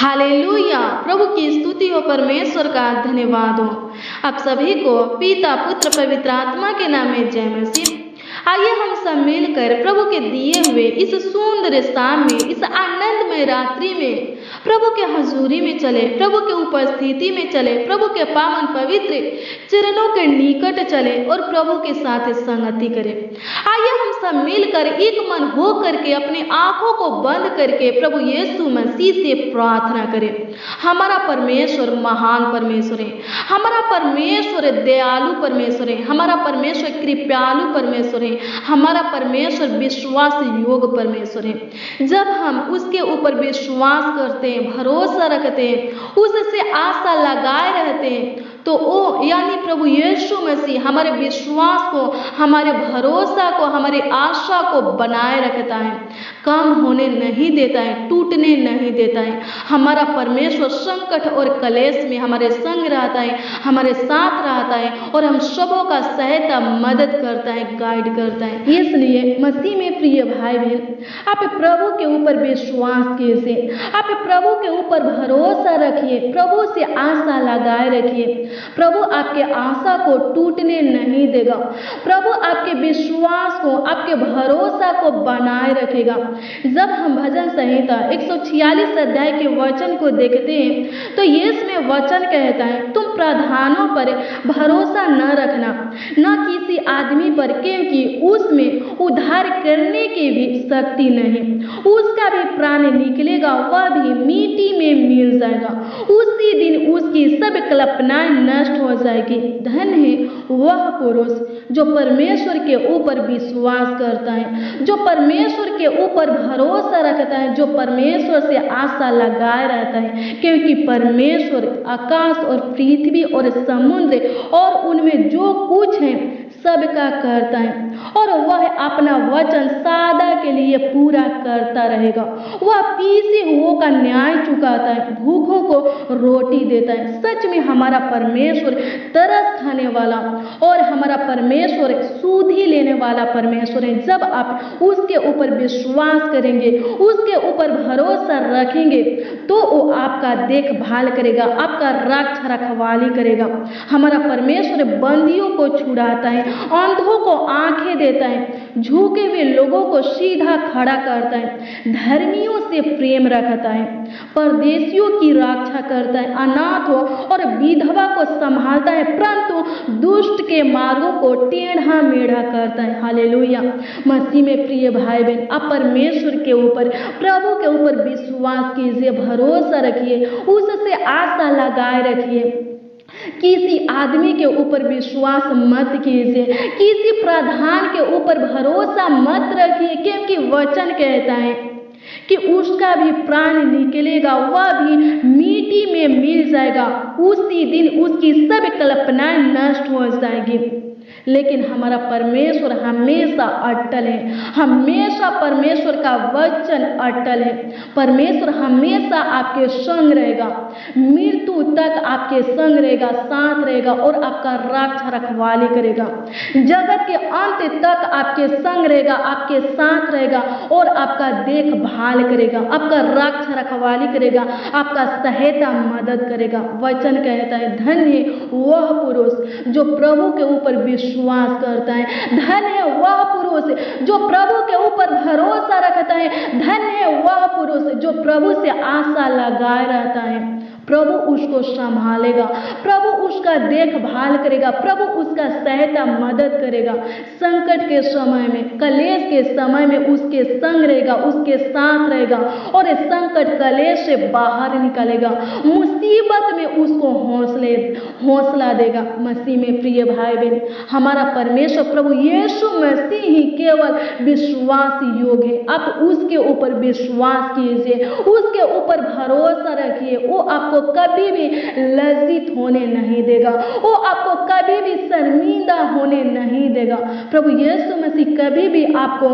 Hallelujah. प्रभु की स्तुति हो, परमेश्वर का धन्यवाद हो। आप सभी को पिता पुत्र पवित्र आत्मा के नाम में जय मसीह। आइए हम सब मिलकर प्रभु के दिए हुए इस सुंदर शाम में, इस आनंदमय रात्रि में प्रभु के हजूरी में चले, प्रभु के उपस्थिति में चले, प्रभु के पावन पवित्र चरणों के निकट चले और प्रभु के साथ संगति करें। आइए हम सब मिलकर एक मन हो करके अपनी आंखों को बंद करके प्रभु यीशु मसीह से प्रार्थना करें। हमारा परमेश्वर महान परमेश्वर है, हमारा परमेश्वर दयालु परमेश्वर है, हमारा परमेश्वर कृपालु परमेश्वर है, हमारा परमेश्वर विश्वास योग परमेश्वर है। जब हम उसके ऊपर विश्वास करते हैं, भरोसा रखते हैं, उससे आशा लगाए रहते हैं, तो वो यानी प्रभु यीशु मसीह हमारे विश्वास को, हमारे भरोसा को, हमारी आशा को बनाए रखता है, कम होने नहीं देता है, टूटने नहीं देता है। हमारा परमेश्वर संकट और कलेश में हमारे संग रहता है, हमारे साथ रहता है और हम सबों का सहायता मदद करता है, गाइड करता है। इसलिए मसीह में प्रिय भाई बहन, आप प्रभु के ऊपर विश्वास कीजिए, आप प्रभु के ऊपर भरोसा रखिए, प्रभु से आशा लगाए रखिए। प्रभु आपके आशा को टूटने नहीं देगा, प्रभु आपके विश्वास को, आपके भरोसा को बनाए रखेगा। जब हम भजन संहिता 146 अध्याय के वचन को देखते हैं तो इसमें वचन कहता है, तुम प्रधानों पर भरोसा न रखना, न किसी आदमी पर, क्योंकि उसमें उद्धार करने की भी शक्ति नहीं, उसका भी प्राण निकलेगा, वह भी मिट्टी में मिल जाएगा, उसी दिन उसकी सब कल्पनाएं नष्ट हो जाएगी। धन है वह पुरुष जो परमेश्वर के ऊपर विश्वास करता है, जो परमेश्वर के ऊपर भरोसा रखता है, जो परमेश्वर से आशा लगाए रहता है, क्योंकि परमेश्वर आकाश और पृथ्वी और समुद्र और उनमें जो कुछ है सबका करता है और वह अपना वचन सदा के लिए पूरा करता रहेगा। वह पीसे हुओं का न्याय चुकाता है, भूखों को रोटी देता है। सच में हमारा परमेश्वर तरस खाने वाला और हमारा परमेश्वर सूधी लेने वाला परमेश्वर है। जब आप उसके ऊपर विश्वास करेंगे, उसके ऊपर भरोसा रखेंगे, तो वो आपका देखभाल करेगा, आपका रक्षा रखवाली करेगा। हमारा परमेश्वर बंदियों को छुड़ाता है, अंधों को आंखें देता है, झुके हुए लोगों को सीधा खड़ा करता है, धर्मियों से प्रेम रखता है, परदेशियों की रक्षा करता है, अनाथों और विधवा को संभालता है, परंतु दुष्ट के मार्गों को टेढ़ा मेढ़ा करता है। हालेलुया। मसीह में प्रिय भाई बहन, आप परमेश्वर के ऊपर, प्रभु के ऊपर विश्वास कीजिए, भरोसा रखिए, उससे आशा लगाए रखिए। किसी आदमी के ऊपर विश्वास मत कीजिए, किसी प्रधान के ऊपर भरोसा मत रखिए, क्योंकि वचन कहता है कि उसका भी प्राण निकलेगा, वह भी मिट्टी में मिल जाएगा, उसी दिन उसकी सब कल्पनाएं नष्ट हो जाएगी। लेकिन हमारा परमेश्वर हमेशा अटल है, हमेशा परमेश्वर का वचन अटल है। परमेश्वर हमेशा आपके संग रहेगा, मृत्यु तक आपके संग रहेगा, साथ रहेगा और आपका रक्षा रखवाली करेगा। जगत के अंत तक आपके संग रहेगा, आपके साथ रहेगा और आपका देखभाल करेगा, आपका रक्षा रखवाली करेगा, आपका सहायता मदद करेगा। वचन कहता है, धन्य वह पुरुष जो प्रभु के ऊपर विश्वास करता है, धन्य है वह पुरुष जो प्रभु के ऊपर भरोसा रखता है, धन्य है वह पुरुष जो प्रभु से आशा लगाए रहता है। प्रभु उसको संभालेगा, प्रभु उसका देखभाल करेगा, प्रभु उसका सहायता मदद करेगा। संकट के समय में, कलेश के समय में उसके संग रहेगा, उसके साथ रहेगा और इस संकट कलेश से बाहर निकलेगा। मुसीबत में उसको हौसला देगा। मसीह में प्रिय भाई बहन, हमारा परमेश्वर प्रभु यीशु मसीह ही केवल विश्वास योग्य है। आप उसके ऊपर विश्वास कीजिए, उसके ऊपर भरोसा रखिए, वो आपको कभी भी लज्जित होने नहीं देगा, वो आपको कभी भी शर्मिंदा होने नहीं देगा। प्रभु यीशु मसीह कभी भी आपको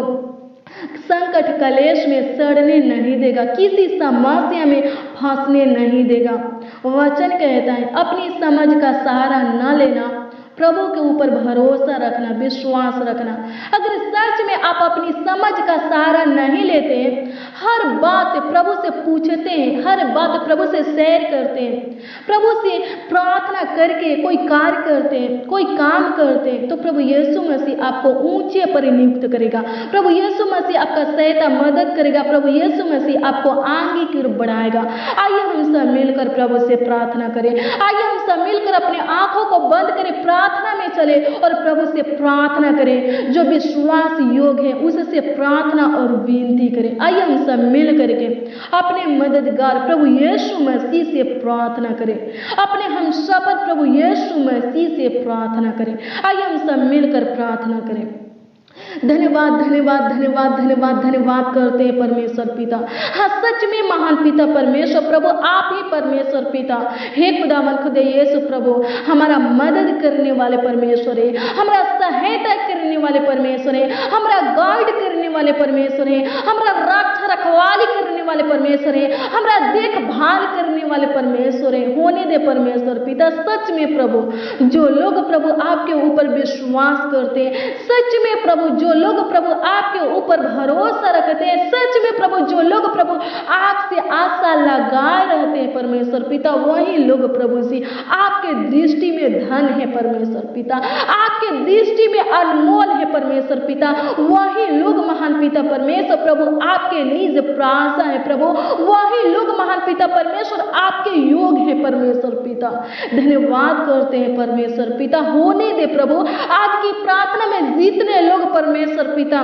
संकट कलेश में सड़ने नहीं देगा, किसी समस्या में फंसने नहीं देगा। वचन कहता है, अपनी समझ का सहारा न लेना, प्रभु के ऊपर भरोसा रखना, विश्वास रखना। अगर सच में आप अपनी समझ का सहारा नहीं लेते, हर बात प्रभु से पूछते हैं, हर बात प्रभु से शेयर करते हैं, प्रभु से प्रार्थना करके कोई कार्य करते हैं, कोई काम करते हैं, तो प्रभु यीशु मसीह आपको ऊंचे पर नियुक्त करेगा। प्रभु यीशु मसीह आपका सहायता मदद करेगा। प्रभु यीशु मसीह आपको आगे की ओर बढ़ाएगा। आइए हम सब मिलकर प्रभु से प्रार्थना करें। आइए हम सब मिलकर अपने आंखों को बंद करें, प्रार्थना में चले और प्रभु से प्रार्थना करें। जो विश्वास योग है उससे प्रार्थना और विनती करें। आइए हम सब मिल करके अपने मददगार प्रभु यीशु मसीह से प्रार्थना करें, अपने हम सफर प्रभु यीशु मसीह से प्रार्थना करें। आइए हम सब मिलकर प्रार्थना करें। धन्यवाद धन्यवाद धन्यवाद धन्यवाद धन्यवाद करते हैं परमेश्वर पिता। हाँ, सच में महान पिता परमेश्वर प्रभु, आप ही परमेश्वर पिता। हे खुदावन खुदा यीशु प्रभु, हमारा मदद करने वाले परमेश्वर है, हमारा सहायता करने वाले परमेश्वर है, हमारा गाइड करने वाले परमेश्वर है, हमारा रक्षा रखवाली करने वाले परमेश्वर है, हमारा देखभाल करने वाले परमेश्वर है। होने दे परमेश्वर पिता। सच में प्रभु, जो लोग प्रभु आपके ऊपर विश्वास करते हैं, सच में प्रभु जो लोग प्रभु आपके ऊपर भरोसा रखते हैं, सच में प्रभु जो लोग प्रभु आपसे आशा लगाए रहते हैं परमेश्वर पिता, वही लोग प्रभु जी आपके दृष्टि में धन है परमेश्वर पिता, आपके दृष्टि में अनमोल है परमेश्वर पिता। वही लोग महान पिता परमेश्वर प्रभु आपके निज प्रासा है प्रभु, वही लोग महान पिता परमेश्वर आपके योग है परमेश्वर पिता। धन्यवाद करते हैं परमेश्वर पिता। होने दे प्रभु आज की प्रार्थना में जितने लोग परमेश्वर पिता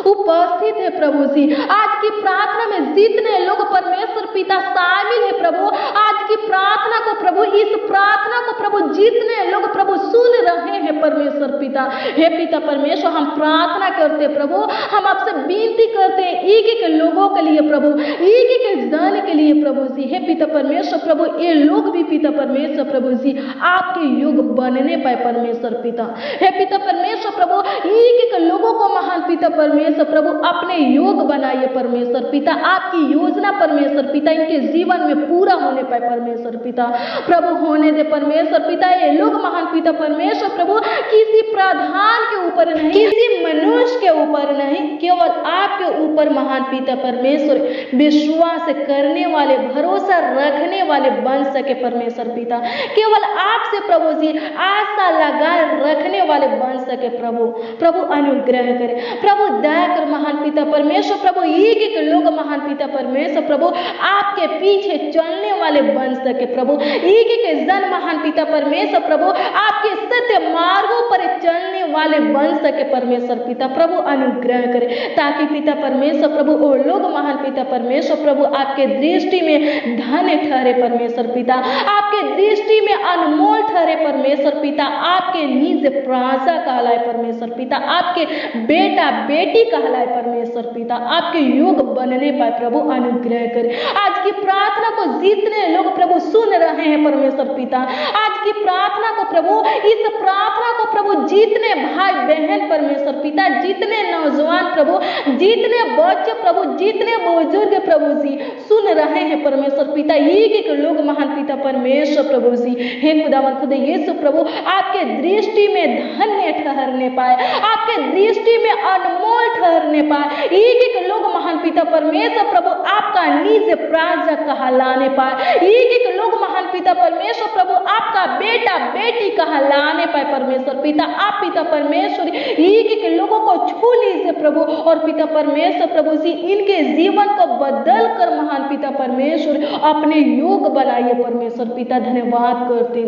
उपस्थित है प्रभु जी, आज की प्रार्थना में जितने लोग परमेश्वर पिता शामिल है प्रभु, आज की प्रार्थना को प्रभु, इस प्रार्थना को प्रभु जितने लोग प्रभु सुन रहे हैं परमेश्वर पिता, हे पिता परमेश्वर, हम प्रार्थना करते प्रभु, हम आपसे विनती करते हैं एक एक लोगों के लिए प्रभु, एक एक जन के लिए प्रभु जी। हे पिता परमेश्वर प्रभु, ये लोग भी पिता परमेश्वर प्रभु जी आपके योग बनने पाए परमेश्वर पिता। हे पिता परमेश्वर प्रभु, एक एक लोगों को महान पिता परमेश्वर प्रभु अपने योग बनाइए परमेश्वर पिता। आपकी योजना परमेश्वर पिता इनके जीवन में पूरा होने पाए परमेश्वर पिता। प्रभु होने दे परमेश्वर पिता, ये लोग महान पिता परमेश्वर प्रभु किसी प्रधान के ऊपर नहीं, किसी मनुष्य के ऊपर नहीं, केवल आपके ऊपर महान पिता परमेश्वर विश्वास करने वाले, भरोसा रखने वाले बन सके परमेश्वर पिता। केवल आपसे प्रभु जी आशा लगाए रखने वाले बन सके प्रभु। प्रभु अनुग्रह करे प्रभु, दया कर महान पिता परमेश्वर प्रभु, एक एक लोग महान पिता परमेश्वर प्रभु आपके पीछे चलने वाले बन सके प्रभु, एक एक जन महान पिता परमेश्वर प्रभु आपके सत्य मार्गों पर चलने वाले बन सके परमेश्वर पिता। प्रभु अनुग्रह करे ताकि पिता परमेश्वर प्रभु वो लोग महान पिता परमेश्वर प्रभु आपके दृष्टि में धन्य ठहरे परमेश्वर पिता, आपके दृष्टि में अनमोल ठहरे परमेश्वर पिता, आपके निज प्रासा कहलाए परमेश्वर पिता, आपके बेटा बेटी कहलाए परमेश्वर पिता, आपके योग बनने पाए प्रभु। अनुग्रह करे आज की प्रार्थना को जितने लोग प्रभु सुन रहे हैं परमेश्वर पिता, आज की प्रार्थना को प्रभु, इस प्रार्थना को प्रभु जितने भाई बहन परमेश्वर पिता, जितने नौजवान प्रभु, जितने बच्चे प्रभु, जितने बुजुर्ग प्रभु जी सुन रहे हैं परमेश्वर पिता, एक एक लोग महान पिता परमेश्वर प्रभु जी, हे खुदावंद खुदा यीशु प्रभु आपके दृष्टि में धन्य ठहरने पाए, आपके दृष्टि में अनमोल ठहरने पाए, एक एक लोग महान पिता परमेश्वर प्रभु आपका निज प्राजा कहलाने पाए, एक एक लोग महान पिता परमेश्वर प्रभु आपका बेटा बेटी कहलाने पाए परमेश्वर पिता। आप पिता परमेश्वर एक एक लोगों को छू लीजिए प्रभु, और पिता परमेश्वर प्रभु जी इनके जीवन को बदल कर महान पिता परमेश्वर अपने योग बनाइए परमेश्वर पिता। धन्यवाद करते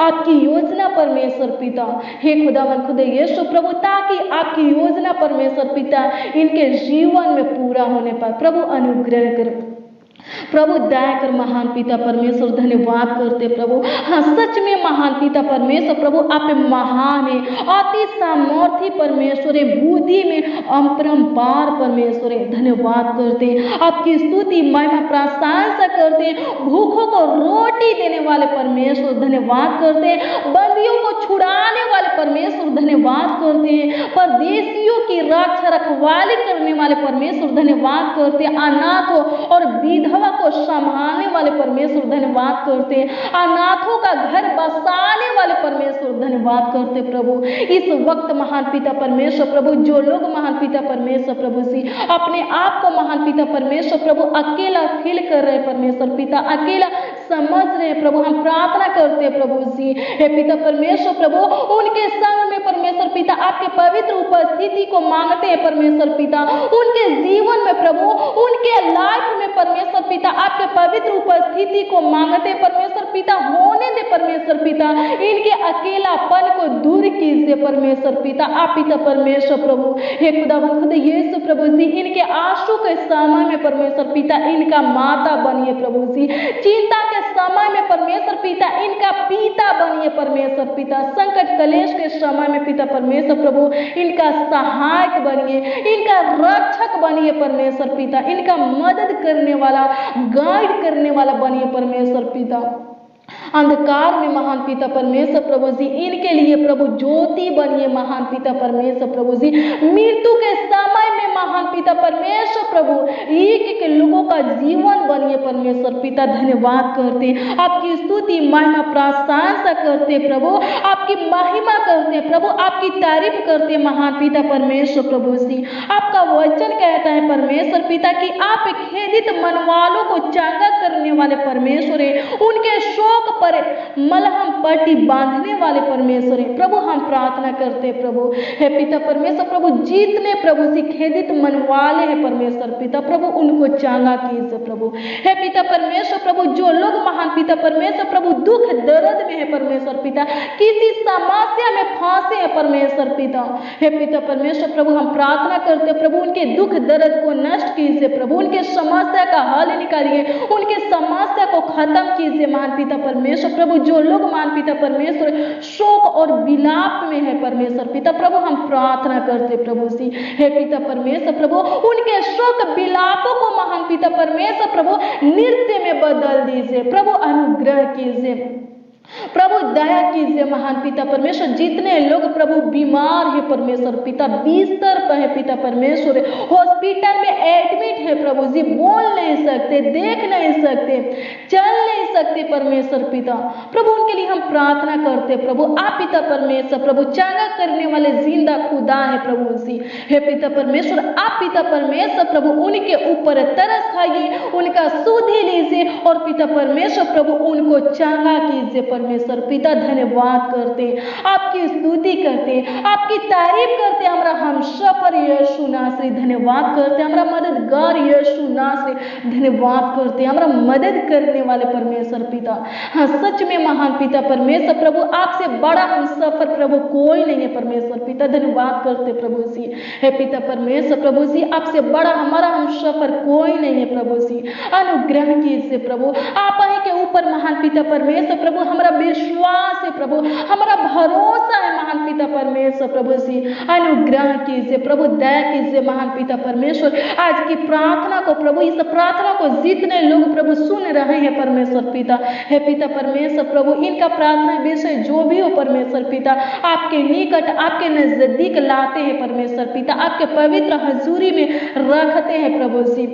आपकी योजना परमेश्वर पिता, हे खुदावन खुदा यीशु प्रभु, ताकि आपकी योजना परमेश्वर पिता इनके जीवन में पूरा होने पाए। प्रभु अनुग्रह कर प्रभु, दया कर महान पिता परमेश्वर। धन्यवाद करते प्रभु, हाँ सच में महान पिता परमेश्वर प्रभु आप महान है, अति सामर्थी परमेश्वर है, बुद्धि में अपरंपार परमेश्वर है। धन्यवाद करते आपकी स्तुति महिमा प्रशंसा करते, भूखों को रोटी देने वाले परमेश्वर धन्यवाद करते, बंदियों को छुड़ाने वाले परमेश्वर धन्यवाद करते हैं, परदेशियों की रक्षा रखवाली करने वाले परमेश्वर धन्यवाद करते, अनाथों और विधवा को संभालने वाले परमेश्वर धन्यवाद करते, अनाथों का घर बसाने वाले परमेश्वर धन्यवाद करते प्रभु। इस वक्त महान पिता परमेश्वर प्रभु, जो लोग महान पिता परमेश्वर प्रभु जी अपने आप को महान पिता परमेश्वर प्रभु अकेला फील कर रहे परमेश्वर पिता, अकेला समझ रहे प्रभु, हम प्रार्थना करते प्रभु जी, हे पिता परमेश्वर प्रभु, उनके संग में परमेश्वर पिता आपके पवित्र उपस्थिति को मांगते हैं परमेश्वर पिता, उनके जीवन में प्रभु, उनके लाइफ में परमेश्वर पिता आपके पवित्र उपस्थिति को मांगते परमेश्वर पिता, होने दे परमेश्वर पिता, इनके अकेलापन को दूर कीजिए परमेश्वर पिता, आप पिता परमेश्वर प्रभु, हे खुदावंद खुद यीशु प्रभु जी, इनके आंसू के समय में परमेश्वर पिता इनका माता बनिए प्रभु जी, चिंता के समय में परमेश्वर पिता इनका पिता बनिए परमेश्वर पिता, संकट कलेश के समय में पिता परमेश्वर प्रभु इनका सहायक बनिए, इनका रक्षक बनिए परमेश्वर पिता, इनका मदद करने वाला, गाइड करने वाला बनिए परमेश्वर पिता। अंधकार में महान पिता परमेश्वर प्रभु जी इनके लिए प्रभु ज्योति बनिए महान पिता परमेश्वर प्रभु जी, मृत्यु के समय में महान पिता परमेश्वर प्रभु एक एक लोगों का जीवन बनिए परमेश्वर पिता, धन्यवाद करते, आपकी स्तुति महिमा प्रशंसा करते प्रभु, आपकी महिमा करते प्रभु, आपकी तारीफ करते महान पिता परमेश्वर प्रभु जी। आपका वचन कहता है परमेश्वर पिता कि आप खेदित मन वालों को चंगा करने वाले परमेश्वर है, उनके शोक पर मलहम पट्टी बांधने वाले परमेश्वर है प्रभु। हम प्रार्थना करते प्रभु, हे पिता परमेश्वर प्रभु, जितने प्रभु से खेदित मन वाले हैं परमेश्वर पिता प्रभु, उनको चंगा कीजिए प्रभु। हे पिता परमेश्वर प्रभु, जो लोग महान पिता परमेश्वर प्रभु दुख दर्द में है परमेश्वर पिता, किसी समस्या में फंसे हैं परमेश्वर पिता, हे पिता परमेश्वर प्रभु, हम प्रार्थना करते प्रभु, उनके दुख दर्द को नष्ट कीजिए प्रभु, उनके समस्या का हल निकालिए, उनके समस्या को खत्म कीजिए महान पिता परमेश्वर प्रभु। जो लोग महान पिता परमेश्वर शोक और विलाप में है परमेश्वर पिता प्रभु, हम प्रार्थना करते प्रभु जी, हे पिता परमेश्वर प्रभु, उनके शोक विलापों को महान पिता परमेश्वर प्रभु नृत्य में बदल दीजिए प्रभु, अनुग्रह कीजिए प्रभु, दया कीजिए महान पिता परमेश्वर। जितने लोग प्रभु बीमार है परमेश्वर पिता, बिस्तर पर है पिता परमेश्वर, हॉस्पिटल में एडमिट है प्रभु जी, बोल नहीं सकते, देख नहीं सकते, चल नहीं सकते परमेश्वर पिता प्रभु, उनके लिए हम प्रार्थना करते प्रभु। आप पिता परमेश्वर प्रभु चंगा करने वाले जिंदा खुदा है प्रभु जी, हे पिता परमेश्वर, आप पिता परमेश्वर प्रभु उनके ऊपर तरस खाइए, उनका सुधि लीजिए और पिता परमेश्वर प्रभु उनको चंगा कीजिए परमेश्वर पिता। धन्यवाद करते, आपकी स्तुति करते, आपकी तारीफ करते, हमारा हम सफर यीशु नासरी, धन्यवाद करते, हमारा मददगार यीशु नासरी, धन्यवाद करते, हमारा मदद करने वाले परमेश्वर पिता। हाँ, सच में महान पिता परमेश्वर प्रभु, आपसे बड़ा हम सफर प्रभु कोई नहीं है परमेश्वर पिता, धन्यवाद करते प्रभु जी, हे पिता परमेश्वर प्रभु जी, आपसे बड़ा हमारा हम सफर कोई नहीं है प्रभु जी, अनुग्रह कीजिए प्रभु, आप ही के ऊपर महान पिता परमेश्वर प्रभु हमारा विश्वास है प्रभु, हमारा भरोसा है महान पिता परमेश्वर प्रभु जी, अनुग्रह कीजिए प्रभु, दया कीजिए महान पिता परमेश्वर। आज की प्रार्थना को प्रभु, इस प्रार्थना को जितने लोग प्रभु सुन रहे हैं परमेश्वर पिता, हे पिता परमेश्वर प्रभु, इनका प्रार्थना विषय जो भी हो परमेश्वर पिता, आपके निकट, आपके नजदीक लाते हैं परमेश्वर पिता, आपके पवित्र हजूरी में रखते हैं प्रभु जी,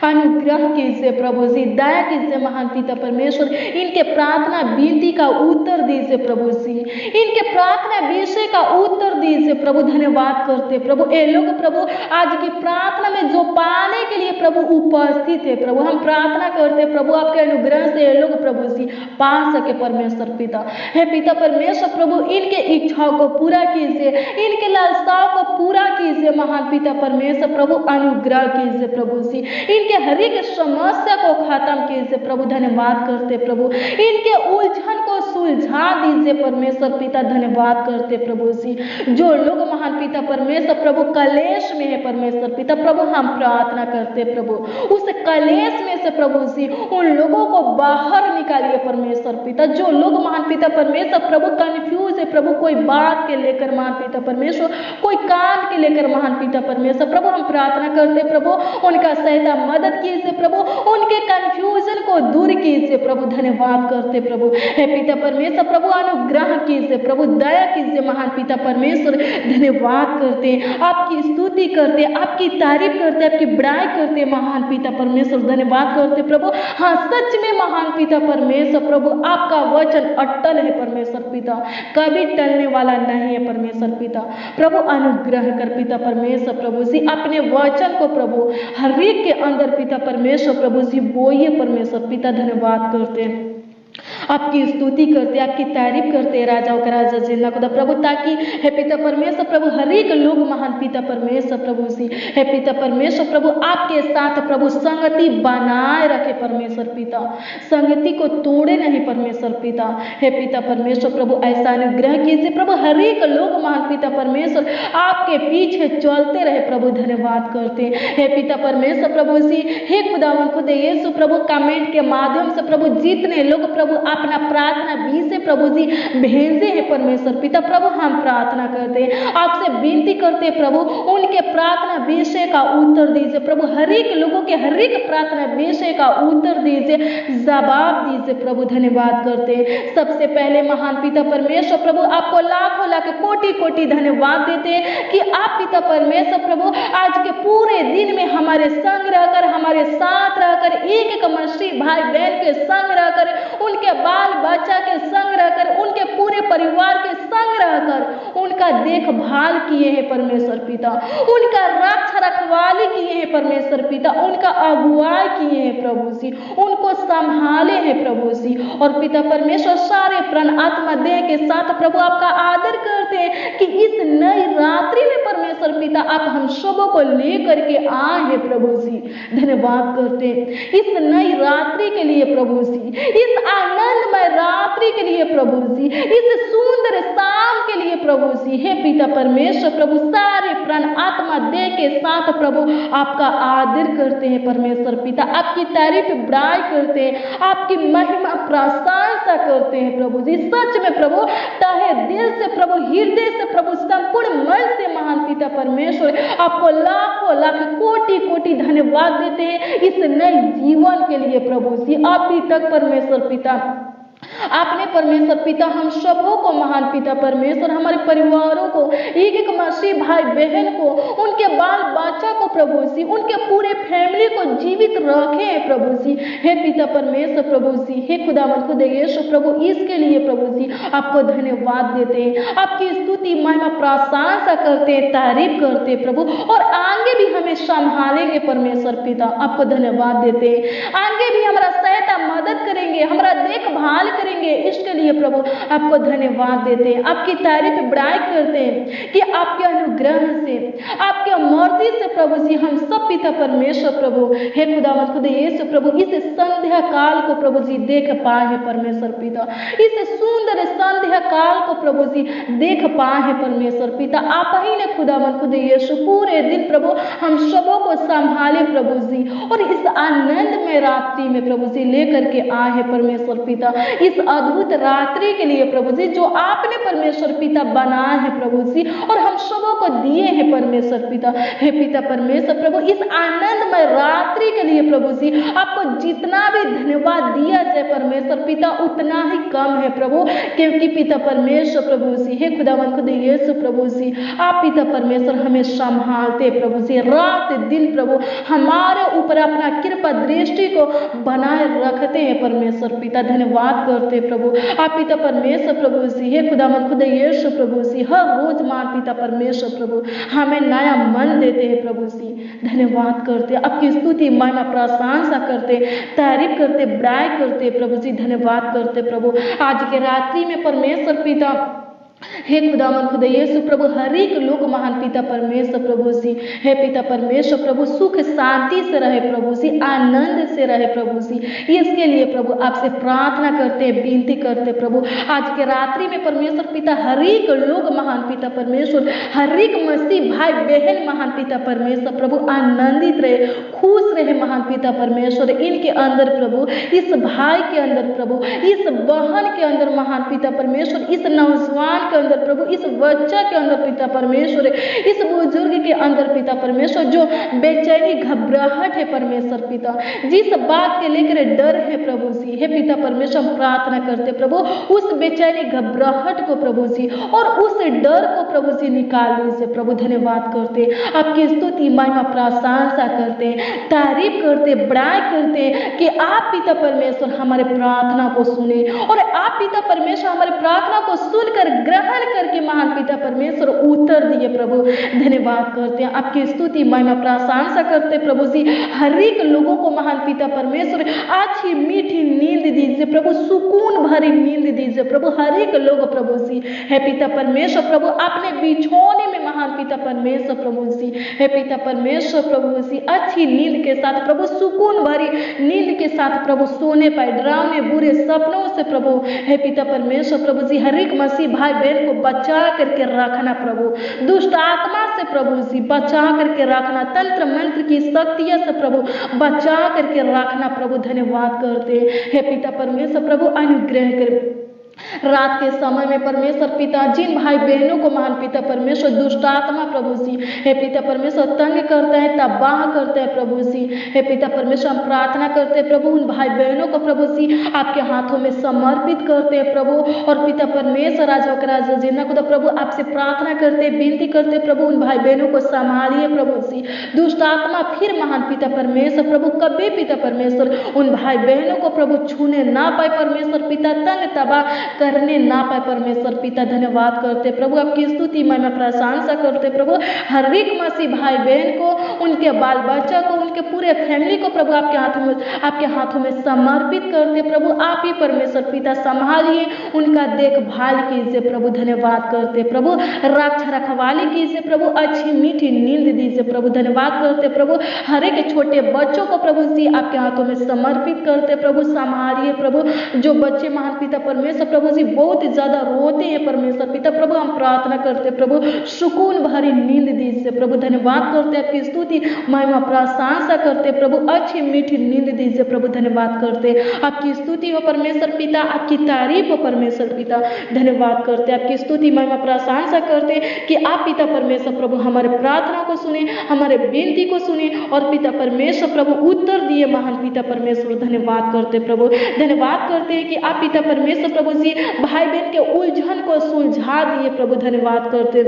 अनुग्रह कीजिए प्रभु जी, दया कीजिए महान पिता परमेश्वर, इनके प्रार्थना विनती का उत्तर दीजिए प्रभु जी, इनके प्रार्थना विषय का उत्तर दीजिए प्रभु, धन्यवाद करते प्रभु। ये लोग प्रभु आज की प्रार्थना में जो पाने के लिए प्रभु उपस्थित है प्रभु, हम प्रार्थना करते प्रभु, आपके अनुग्रह से ये लोग प्रभु जी पा सके परमेश्वर पिता, हे पिता परमेश्वर प्रभु, इनके इच्छाओं को पूरा कीजिए, इनके लालसाओं को पूरा कीजिए महान पिता परमेश्वर प्रभु, अनुग्रह कीजिए प्रभु जी, इनके हर एक समस्या को खत्म कीजिए प्रभु, धन्यवाद करते प्रभु, इनके उलझन को सुलझा दीजिए परमेश्वर पिता, धन्यवाद करते प्रभु जी। जो लोग महान पिता परमेश्वर प्रभु कलेश में है परमेश्वर पिता प्रभु, हम प्रार्थना करते प्रभु, उस कलेश में से प्रभु जी उन लोगों को बाहर निकालिए परमेश्वर पिता। जो लोग महान पिता परमेश्वर प्रभु कंफ्यूज है प्रभु, कोई बात के लेकर महान पिता परमेश्वर, कोई काम के लेकर महान पिता परमेश्वर प्रभु, हम प्रार्थना करते प्रभु, उनका सहायता मदद कीजिए प्रभु, उनके कंफ्यूजन को दूर कीजिए प्रभु, धन्यवाद करते प्रभु, हे पिता परमेश्वर प्रभु अनुग्रह कीजिए, प्रभु दया कीजिए महान पिता परमेश्वर। धन्यवाद करते हैं, आपकी स्तुति करते, आपकी तारीफ करते, आपकी बड़ाई करते महान पिता परमेश्वर। धन्यवाद करते प्रभु। हाँ, सच में महान पिता परमेश्वर प्रभु आपका वचन अटल है परमेश्वर पिता, कभी टलने वाला नहीं है परमेश्वर पिता। प्रभु अनुग्रह कर पिता परमेश्वर प्रभु जी, अपने वचन को प्रभु हर एक के अंदर पिता परमेश्वर प्रभु जी बोइए परमेश्वर पिता। धन्यवाद करते हैं, आपकी स्तुति करते, आपकी तारीफ करते राजाओं का राजा जिन्ना खुदा प्रभु, ताकि हे पिता परमेश्वर प्रभु हर एक लोग महान पिता परमेश्वर प्रभु जी हे पिता परमेश्वर प्रभु आपके साथ प्रभु संगति बनाए रखे परमेश्वर पिता, संगति को तोड़े नहीं परमेश्वर पिता। हे पिता परमेश्वर प्रभु ऐसा अनुग्रह कीजिए प्रभु, हर एक लोग महान पिता परमेश्वर आपके पीछे चलते रहे प्रभु। धन्यवाद करते हे पिता परमेश्वर प्रभु जी, हे खुदावन खुद यीशु प्रभु कमेंट के माध्यम से प्रभु जितने लोग प्रभु अपना प्रार्थना विषय प्रभु जी भेजे हैं परमेश्वर पिता प्रभु, हम प्रार्थना करते हैं, आपसे विनती करते हैं प्रभु उनके प्रार्थना विषय का उत्तर दीजिए प्रभु, हर एक लोगों के हर एक प्रार्थना विषय का उत्तर दीजिए, जवाब दीजिए प्रभु। धन्यवाद करते हैं सबसे पहले महान पिता परमेश्वर प्रभु आपको लाखों लाख कोटि कोटि धन्यवाद देते हैं कि आप पिता परमेश्वर प्रभु आज के पूरे दिन में हमारे संग रहकर, हमारे साथ रहकर, एक एक मसीह भाई बहन के संग रहकर, उनके बाल बच्चा के संग रहकर, उनके पूरे परिवार के संग रहकर उनका देखभाल किए हैं परमेश्वर पिता, उनका रक्षा रखवाली किए हैं परमेश्वर पिता, उनका अगुवाई किए हैं प्रभु जी, उनको संभाले हैं प्रभु जी। और पिता परमेश्वर सारे प्राण आत्मा देह के साथ प्रभु आपका आदर करते हैं कि इस नई रात्रि में परमेश्वर पिता आप हम सबों को लेकर के आए हैं प्रभु जी। धन्यवाद करते हैं इस नई रात्रि के लिए प्रभु जी, इस आनंदमय रात्रि के लिए प्रभु जी, इस सुंदर शाम के लिए प्रभु जी। हे पिता परमेश्वर प्रभु सारे प्राण आत्मा देह के साथ प्रभु आपका आदर करते हैं परमेश्वर पिता, आपकी तारीफ बड़ाई करते हैं, आपकी महिमा प्रशंसा करते हैं प्रभु जी। सच में प्रभु तहे दिल से प्रभु, हृदय से प्रभु, संपूर्ण मन से महान पिता परमेश्वर आपको लाखों लाख कोटि कोटि धन्यवाद देते हैं इस नए जीवन के लिए प्रभु जी। अभी तक परमेश्वर पिता आपने परमेश्वर पिता हम सबों को महान पिता परमेश्वर, हमारे परिवारों को, एक एक मसीह भाई बहन को, उनके बाल बच्चा को प्रभु जी, उनके पूरे फैमिली को जीवित रखे हैं प्रभु जी। हे पिता परमेश्वर प्रभु जी, हे खुदावन खुद यीशु प्रभु, इसके लिए प्रभु जी आपको धन्यवाद देते हैं, आपकी स्तुति महिमा प्रशंसा करते हैं, तारीफ करते हैं प्रभु, और आगे भी हमें संभालेंगे परमेश्वर पिता। आपको धन्यवाद देते हैं, आगे भी हमारा सहायता मदद करेंगे, हमारा देखभाल करेंगे, इसके लिए प्रभु आपको धन्यवाद देते हैं, आपकी तारीफ बड़ाई करते हैं कि आपके अनुग्रह से, आपके मर्जी से प्रभु जी हम सब पिता परमेश्वर प्रभु, हे खुदावंद खुद यीशु प्रभु, इस संध्या काल को प्रभु जी देख पाए हैं परमेश्वर पिता, इस सुंदर संध्या काल को प्रभु जी देख पाए हैं परमेश्वर पिता। आप ही ने खुदावंद खुद यीशु पूरे दिन प्रभु हम सबों को संभाले प्रभु जी, और इस आनंद में रात्रि में प्रभु जी लेकर के आए हैं परमेश्वर पिता, इस अद्भुत रात्रि के लिए प्रभु जी जो आपने परमेश्वर पिता बनाया है प्रभु जी, और हम सबों को दिए हैं परमेश्वर पिता। हे पिता परमेश्वर प्रभु, इस आनंदमय रात्रि के लिए प्रभु जी आपको जितना भी धन्यवाद दिया जाए परमेश्वर पिता उतना ही कम है प्रभु, क्योंकि पिता परमेश्वर प्रभु जी, हे खुदावंद खुद यीशु प्रभु जी, आप पिता परमेश्वर हमें संभालते प्रभु जी, रात दिन प्रभु हमारे ऊपर अपना कृपा दृष्टि को बनाए रखते हैं परमेश्वर पिता। धन्यवाद करते प्रभु आप पिता परमेश्वर प्रभु जी, हे खुदावंद खुद यीशु प्रभु जी, हर रोज मान पिता परमेश्वर प्रभु हमें नया मन देते हैं प्रभु जी। धन्यवाद करते, आपकी स्तुति महिमा प्रशंसा करते, तारीफ करते, बड़ाई करते प्रभु जी। धन्यवाद करते प्रभु आज के रात्रि में परमेश्वर पिता, हे खुदावंद खुद यीशु प्रभु हर एक लोग महान पिता परमेश्वर प्रभु जी, हे पिता परमेश्वर प्रभु सुख शांति से रहे प्रभु जी, आनंद से रहे प्रभु जी, इसके लिए प्रभु आपसे प्रार्थना करते, विनती करते प्रभु आज के रात्रि में परमेश्वर पिता हर एक लोग महान पिता परमेश्वर, हर एक मसीह भाई बहन महान पिता परमेश्वर प्रभु आनंदित रहे, खुश रहे महान पिता परमेश्वर, इनके अंदर प्रभु, इस भाई के अंदर प्रभु, इस बहन के अंदर महान पिता परमेश्वर, इस नौजवान के अंदर प्रभु, इस बच्चा के अंदर पिता परमेश्वर, इस बुजुर्ग के अंदर पिता परमेश्वर जो बेचैनी घबराहट है परमेश्वर पिता, जिस बात के लेकर डर है प्रभु जी, हे पिता परमेश्वर हम प्रार्थना करते प्रभु उस बेचैनी घबराहट को प्रभु जी और उस डर को प्रभु जी निकाल दीजिए प्रभु। धन्यवाद करते, आपकी स्तुति महिमा प्रशंसा करते, तारीफ करते, बड़ाई करते कि आप पिता परमेश्वर हमारे प्रार्थना को सुने और आप पिता परमेश्वर हमारे प्रार्थना को सुनकर ग्रहण करके महान पिता परमेश्वर उत्तर दिए प्रभु। धन्यवाद करते हैं, आपकी स्तुति महिमा प्रशंसा करते प्रभु जी। हर एक लोगों को महान पिता परमेश्वर अच्छी मीठी नींद दीजिए प्रभु, सुकून भरी नींद दीजिए प्रभु। हर एक लोग प्रभु जी है पिता परमेश्वर प्रभु अपने बिछौने में महान पिता परमेश्वर प्रभु जी है पिता परमेश्वर प्रभु जी अच्छी नींद के साथ प्रभु, सुकून भरी नींद के साथ प्रभु सोने पाए, डरावने बुरे सपनों से प्रभु है पिता परमेश्वर प्रभु जी हर एक मसीह भाई बहन को बचा करके रखना प्रभु, दुष्ट आत्मा से प्रभु जी बचा करके रखना, तंत्र मंत्र की शक्तियों से प्रभु बचा करके रखना प्रभु। धन्यवाद करते हैं पिता परमेश्वर प्रभु, अनुग्रह कर रात के समय में परमेश्वर पिता जिन भाई बहनों को महान पिता परमेश्वर दुष्ट आत्मा प्रभु जी हे पिता परमेश्वर तंग करता है, तबाह करता है प्रभु जी हे पिता परमेश्वर हम प्रार्थना करते हैं प्रभु उन भाई बहनों को प्रभु जी आपके हाथों में समर्पित करते हैं प्रभु। और पिता परमेश्वर आज राजा जिन्ना को प्रभु आपसे प्रार्थना करते, विनती करते प्रभु उन भाई बहनों को संभालिए प्रभु जी, दुष्ट आत्मा फिर महान पिता परमेश्वर प्रभु कभी पिता परमेश्वर उन भाई बहनों को प्रभु छूने ना पाए परमेश्वर पिता, तंग तबाह करने ना पाए परमेश्वर पिता। धन्यवाद करते प्रभु, आपकी स्तुति महिमा प्रशंसा करते प्रभु। हर एक मसीह भाई बहन को, उनके बाल बच्चा को, उनके पूरे फैमिली को प्रभु आपके हाथों में समर्पित करते प्रभु। आप ही परमेश्वर पिता संभालिए, उनका देखभाल कीजिए प्रभु। धन्यवाद करते प्रभु, रक्षा रखवाली कीजिए प्रभु, अच्छी मीठी नींद दीजिए प्रभु। धन्यवाद करते प्रभु, हर एक छोटे बच्चों को प्रभु जी आपके हाथों में समर्पित करते प्रभु, संभालिए प्रभु। जो बच्चे महान पिता परमेश्वर प्रभु जी बहुत ज्यादा रोते हैं परमेश्वर पिता प्रभु हम प्रार्थना करते प्रभु सुकून भरी नींद दीजिए प्रभु। धन्यवाद करते आपकी स्तुति महिमा प्रशंसा करते प्रभु, अच्छी मीठी नींद दीजिए प्रभु। धन्यवाद करते आपकी स्तुति हो परमेश्वर पिता, आपकी तारीफ हो परमेश्वर पिता। धन्यवाद करते आपकी स्तुति महिमा प्रशंसा करते कि आप पिता परमेश्वर प्रभु हमारे प्रार्थना को सुने, हमारे विनती को सुने और पिता परमेश्वर प्रभु उत्तर दिए महान पिता परमेश्वर। धन्यवाद करते प्रभु, धन्यवाद करते हैं कि आप पिता परमेश्वर प्रभु जी भाई बहन के उलझन को सुलझा दिए प्रभु। धन्यवाद करते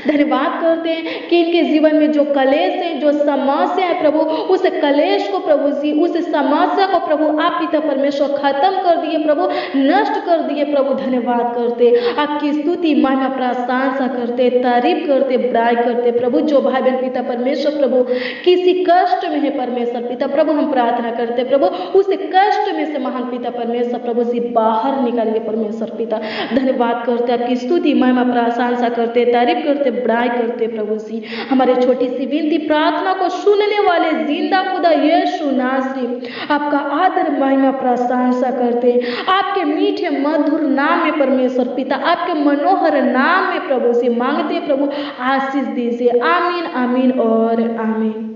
धन्यवाद करते हैं कि इनके जीवन में जो कलेश है, जो समस्या है प्रभु, उस कलेश को प्रभु जी, उस समस्या को प्रभु आप पिता परमेश्वर खत्म कर दिए प्रभु, नष्ट कर दिए प्रभु। धन्यवाद करते आपकी स्तुति महिमा प्रशंसा करते, तारीफ करते, बड़ाई करते प्रभु। जो भाई बहन पिता परमेश्वर प्रभु किसी कष्ट में है परमेश्वर पिता प्रभु हम प्रार्थना करते प्रभु, उस कष्ट में से महान पिता परमेश्वर प्रभु जी बाहर निकालिए परमेश्वर पिता। धन्यवाद करते आपकी स्तुति महिमा प्रशंसा करते, तारीफ करते, बड़ाई करते प्रभु जी। हमारे छोटी सी विनती प्रार्थना को सुनने वाले जिंदा खुदा यीशु नासरी आपका आदर महिमा प्रशंसा करते, आपके मीठे मधुर नाम में परमेश्वर पिता, आपके मनोहर नाम में प्रभु जी मांगते प्रभु आशीष दीजिए। आमीन, आमीन और आमीन।